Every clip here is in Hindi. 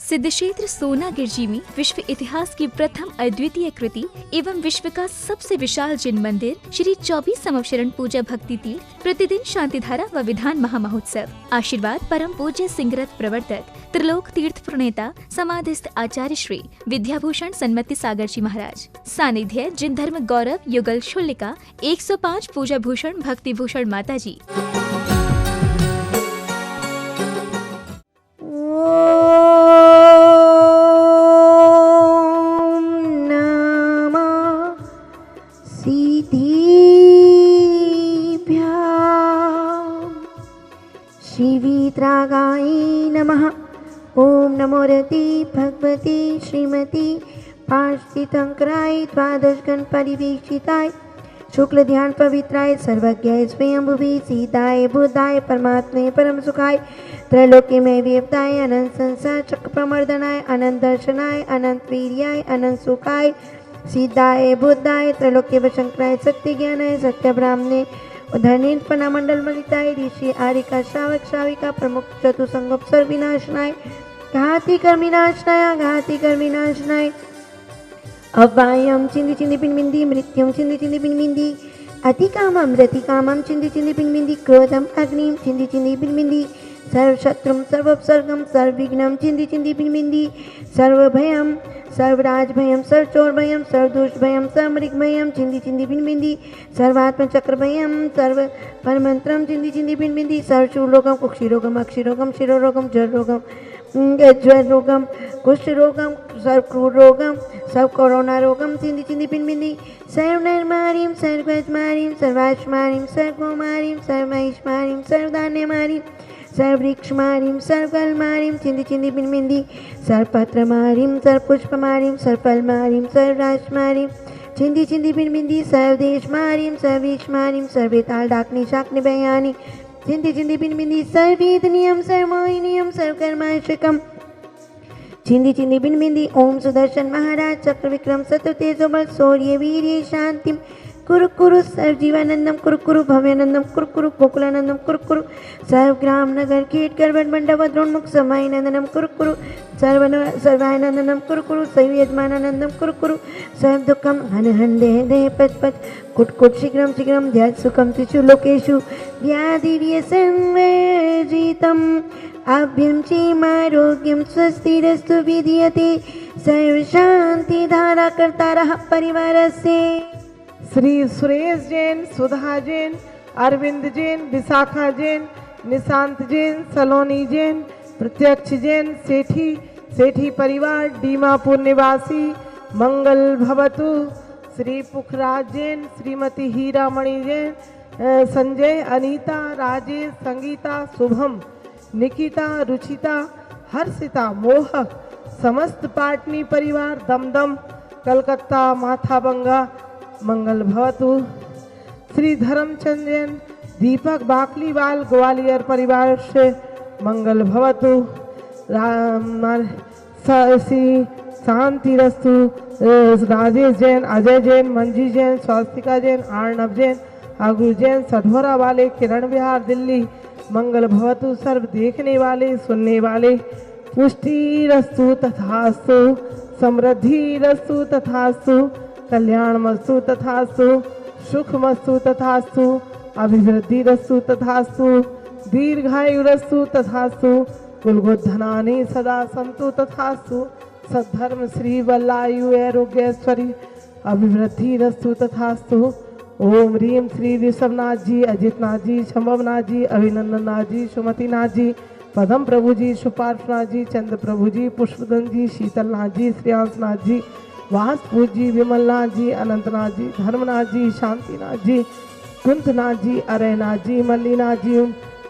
सिद्धक्षेत्र सोनागिरजी में विश्व इतिहास की प्रथम अद्वितीय कृति एवं विश्व का सबसे विशाल जिन मंदिर श्री 24 संवत्सरण पूजा भक्ति तीर्थ प्रतिदिन शांतिधारा व विधान महामहोत्सव। आशीर्वाद परम पूज्य सिंहरथ प्रवर्तक त्रिलोक तीर्थ प्रणेता समाधिस्थ आचार्य श्री विद्याभूषण सन्मति सागर जी महाराज। सानिध्य जिन धर्म गौरव युगल शुल्लिका 105 पूजा भूषण भक्ति भूषण माता जी। श्रीवीतरागाय नमः। ओम नमो रति भगवती श्रीमती पार्श्वतीर्थंकराय द्वादश गण परिवेशिताय शुक्ल ध्यान पवित्राय सर्वज्ञाय स्वयंभुवे सीताय बुद्धाय परमात्मे परम सुखाय त्रैलोक्य में वेवताय अनंत संसार चक्र प्रमर्दनाय अनंत दर्शनाय अनंत वीर्याय अनंत सुखाय सीताय बुद्धाय त्रैलोक्य वशंकराय सत्य ज्ञानाय सत्य ब्राह्मणे उधरनील पना मंडल मलिताय ऋषि आरिका श्रावक श्राविका प्रमुख चतुसंगोपसर विनाशनाय घाती कर विनाशनाय अव्वायम चिंदी चिंदी पिंडी मृत्युम चिंदी चिंदी पिंडी अतिकामम रतिकामम चिंदी चिंदी पिंडी क्रोधम अग्निम चिंदी चिंदी पिंडी सर्वशत्रुम सर्वोपसर्गम सर्वविघ्नम चिंदी चिंदी पिंडी सर्वभयम सर्वराजभयम सर्वचोरभयम सर्वदोषभयम सर्वमृगभयम चिंदी चिंदी पिंडी सर्वात्म चक्रभयम सर्व परमंत्रम चिंदी चिंदी पिंडी सर्वशूलोकम कुक्षिरोगम अक्षिरोगम शिरोरोगम जरोगम ज्वर रोगम कुष्ठ रोगम सर्वक्रूर रोगम सर्व कोरोना रोगम चिंदी चिंदी पिंडी सर्वनरमारीम सर्वगजमारीम सर्वाश्मारीम सर्वकुमारीम सर्वमहिष्मारीम सर्वधान्यमारीम सर्ववृक्षमारीम सर्वगलमारीम चिंदी चिंदी पिंडी सर्वपत्रमारीम सर्वपुष्पमारीम सर्वफलमारीम सर्वराजमारीम चिंदी चिंदी पिंडी सर्वदेशमारीम सर्वविषमारीम सर्वेताल डाकनी शाकनी बयानी चिंदी चिंदी पिंडी सर्वेदनियम सर्वमोहिनियम सर्वकर्माशकम चिंदी चिंदी पिंडी ओम सुदर्शन महाराज चक्र विक्रम सत्य तेजोबल शौर्य वीर्य शांतिम कुरु कुरु सर्वजीवानंदम कुरु कुरु भव्यानंदम कुरु कुरु गोकुलानंदम कुरु कुरु सर्वग्राम नगर कीट करवट मंडप द्रोणमुख समायनंदनम कुरु कुरु सर्वानंदनम कुरु कुरु सैयजमानंदम कुरु कुरु सर्व दुखम हन हन देह देह पच पच कुट कुट शीघ्रम शीघ्रम ध्यान सुखम तिषु लोकेषु व्याधि व्यसंवर्जितम आभ्यं चीमारोग्यम स्वस्तिरस्तु विधीयते सर्व शांति धारा कर्तारः परिवारस्य। श्री सुरेश जैन, सुधा जैन, अरविंद जैन, विशाखा जैन, निशांत जैन, सलोनी जैन, प्रत्यक्ष जैन, सेठी परिवार डीमापुर निवासी मंगल भवतु। श्री पुखराज जैन, श्रीमती हीरामणि जैन, संजय, अनीता, राजेश, संगीता, शुभम, निकिता, रुचिता, हर्षिता, मोहक, समस्त पाटनी परिवार दमदम कलकत्ता माथाबंगा मंगल भवतु। श्री धर्मचंद जैन, दीपक बाकलीवाल ग्वालियर परिवार से मंगल भवतु। श्री शांति रस्तु राजेश जैन, अजय जैन, मंजी जैन, स्वास्तिका जैन, अर्णव जैन, आगु जैन, सढोरा वाले किरण विहार दिल्ली मंगल भवतु। सर्व देखने वाले सुनने वाले पुष्टि रस्तु तथास्तु, समृद्धि रस्तु तथास्तु, कल्याण मस्तु तथास्तु, सुख मस्तु तथास्तु, अभिवृद्धि रस्तु तथास्तु, दीर्घायु रस्तु तथास्तु, कुलगोधनानि सदा संतु तथास्तु, सद्धर्म श्री वल्लायु आरोग्यश्वरी अभिवृद्धि रस्तु तथास्तु। ओम ह्रीम श्री ऋषभनाथ जी, अजितनाथ जी, शंभवनाथ जी, अभिनंदननाथ जी, सुमतिनाथ जी, पदम प्रभु जी, सुपार्शनाथ जी, चंद्र प्रभु जी, पुष्पधन जी, शीतलनाथ जी, श्रेयांसनाथ जी, वासपूज जी, विमलनाथ जी, अनंतनाथ जी, धर्मनाथ जी, शांतिनाथ जी, कुंतनाथ जी, अरयनाथ जी, मल्लीनाथ जी,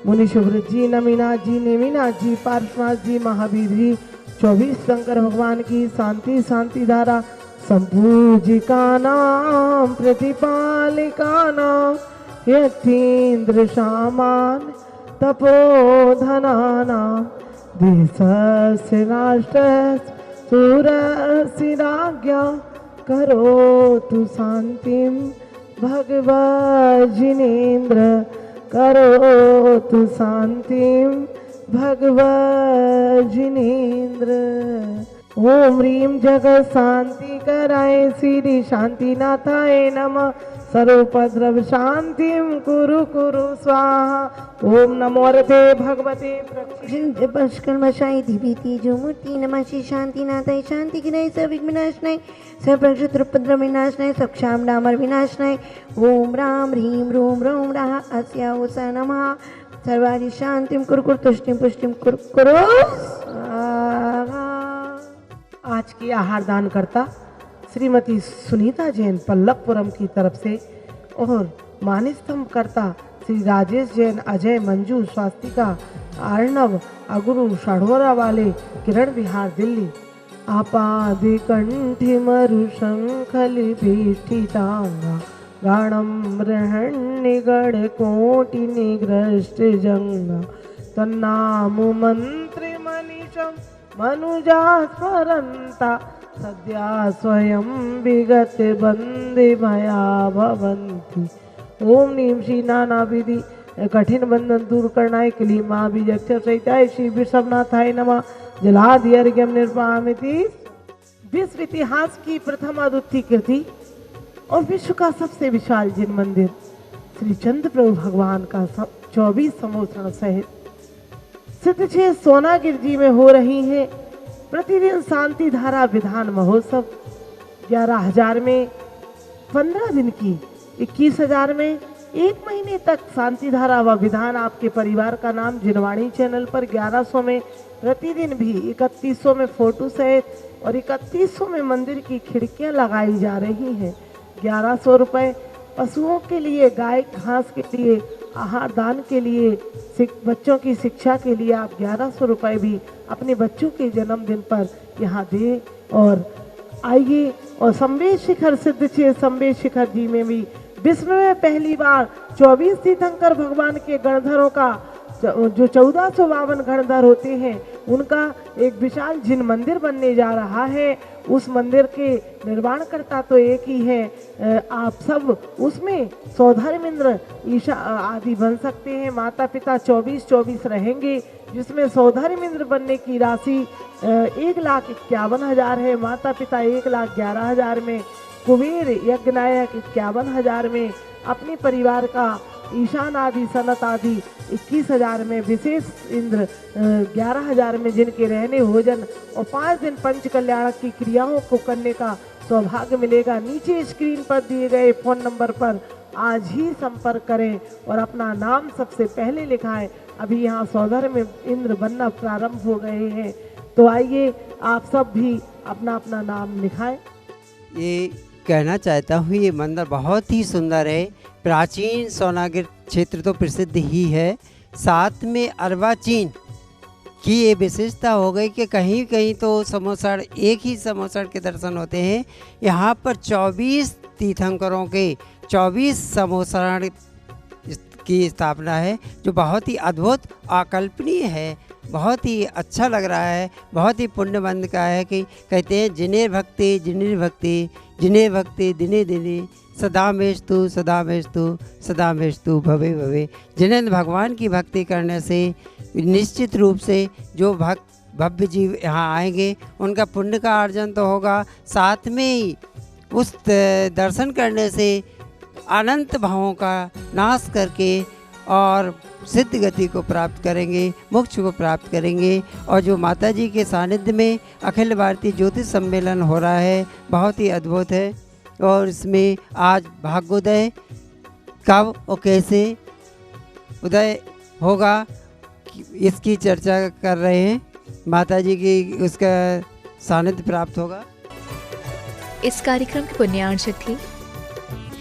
मुनिशुभ्रत जी, नमीनाथ जी, नेमीनाथ जी, पार्श्वनाथ जी, महावीर जी, 24 शंकर भगवान की शांति शांति धारा संपूजिका नाम प्रतिपालिका नाम यतीन्द्र सामान तपोधना नाम देशस्य राष्ट्रस्य सूरस्य राज्ञा करोतु शांतिं भगवज्जिनेन्द्र करोतु शांतिं भगवत जिनेन्द्र। ओम ह्रीं जगत शांति कराय श्री शांतिनाथाय नमः। सर्वोपद्रव शांतिं कुरु कुरु स्वाहा। ओम नमो रते भगवते पशकर्मशाय दिव्यति जो मूर्ति नमः श्री शांतिनाथाय शांति गिराय सविघ्ननाशनाय सर्वप्रक्षुद्रपद्रव विनाशनाय सक्षाम डामर विनाशनाय। ओम राम ह्रीं रूम रोम राह अस्या उषा नमः। सर्वादि शांतिं कुरु कुरु तुष्टिं पुष्टिं कुरु कुरु स्वाहा। आज की आहार दान करता श्रीमती सुनीता जैन पल्लवपुरम की तरफ से और मानिस्तंभ करता श्री राजेश जैन, अजय, मंजू, स्वास्तिका, अर्णव, अगुरु, षढ़ोरा वाले, किरण विहार दिल्ली। आपादि कंठि मरु शंखलिभीष्टितांगा गाणं बृहन्निगण कोटि निग्रष्ट जंगा। तन्नामु मंत्रि मनीषं मनुजा स्मरन्ता सद्या स्वयं विगत बंदे भया भवन्ति। ओम नीम श्री नाना विधि कठिन बंधन दूर करनाय के लिए माँ बीज अक्षर सहिताय श्री विश्वनाथाय नमः। जलादि अर्घ्यम निर्वामिति। विश्व इतिहास की प्रथम अद्वितीय कृति और विश्व का सबसे विशाल जिन मंदिर श्री चंद्र प्रभु भगवान का 24 संवत्सरण सहित सिद्धक्षेत्र सोनागिर जी में हो रही है प्रतिदिन शांति धारा विधान महोत्सव। 11,000 में 15 दिन की, 21,000 में 1 महीने तक शांति धारा व विधान आपके परिवार का नाम जिनवाणी चैनल पर। 1100 में प्रतिदिन भी, 3100 में फोटो सहित और 3100 में मंदिर की खिड़कियां लगाई जा रही हैं। 1100 रुपये पशुओं के लिए, गाय घास के लिए, आहार दान के लिए, बच्चों की शिक्षा के लिए आप 1100 रुपये भी अपने बच्चों के जन्मदिन पर यहाँ दें। और आइए और संवेद शिखर सिद्धक्षेत्र संवेद शिखर जी में भी विश्व में पहली बार 24 तीर्थंकर भगवान के गणधरों का जो 1452 गणधर होते हैं उनका एक विशाल जिन मंदिर बनने जा रहा है। उस मंदिर के निर्माणकर्ता तो एक ही है, आप सब उसमें सौधर्मेंद्र ईशा आदि बन सकते हैं। माता पिता 24-24 रहेंगे, जिसमें सौधर्मेंद्र बनने की राशि 1,51,000 है। माता पिता 1,11,000 में, कुबेर यज्ञनायक 51,000 में, अपने परिवार का ईशान आदि सनत आदि 21,000 में, विशेष इंद्र 11,000 में, जिनके रहने भोजन और 5 दिन पंच कल्याण की क्रियाओं को करने का सौभाग्य मिलेगा। नीचे स्क्रीन पर दिए गए फोन नंबर पर आज ही संपर्क करें और अपना नाम सबसे पहले लिखाएं। अभी यहाँ सौधर में इंद्र बनना प्रारंभ हो गए हैं, तो आइए आप सब भी अपना अपना नाम लिखाएं। ये कहना चाहता हूँ, ये मंदिर बहुत ही सुंदर है। प्राचीन सोनागिर क्षेत्र तो प्रसिद्ध ही है, साथ में अर्वाचीन की ये विशेषता हो गई कि कहीं कहीं तो समोसड़, एक ही समोसड़ के दर्शन होते हैं। यहाँ पर 24 तीर्थंकरों के 24 समोसड़ की स्थापना है, जो बहुत ही अद्भुत अकल्पनीय है। बहुत ही अच्छा लग रहा है, बहुत ही पुण्यबंध का है कि कहते हैं जिन्हें भक्ति जिन्हें भक्ति जिन्हें भक्ति दिने दिने सदा मेस्तु सदा मेस्तु सदा मेस्तु भवे भवे। जिन्हें भगवान की भक्ति करने से निश्चित रूप से जो भव्य जीव यहाँ आएंगे उनका पुण्य का अर्जन तो होगा, साथ में ही उस दर्शन करने से अनंत भावों का नाश करके और सिद्ध गति को प्राप्त करेंगे, मोक्ष को प्राप्त करेंगे। और जो माता जी के सानिध्य में अखिल भारतीय ज्योतिष सम्मेलन हो रहा है, बहुत ही अद्भुत है। और इसमें आज भाग्योदय कब और कैसे उदय होगा इसकी चर्चा कर रहे हैं। माता जी की उसका सानिध्य प्राप्त होगा। इस कार्यक्रम के पुण्यार्चक थे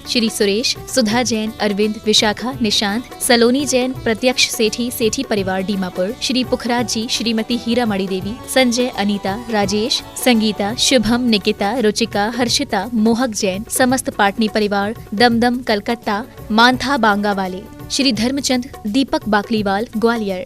श्री सुरेश, सुधा जैन, अरविंद, विशाखा, निशांत, सलोनी जैन, प्रत्यक्ष सेठी, सेठी परिवार डीमापुर, श्री पुखराज जी, श्रीमती हीरा मणि देवी, संजय, अनीता, राजेश, संगीता, शुभम, निकिता, रुचिका, हर्षिता, मोहक जैन, समस्त पाटनी परिवार, दमदम, कलकत्ता, मानथा बांगा वाले, श्री धर्मचंद, दीपक बाकलीवाल, ग्वालियर।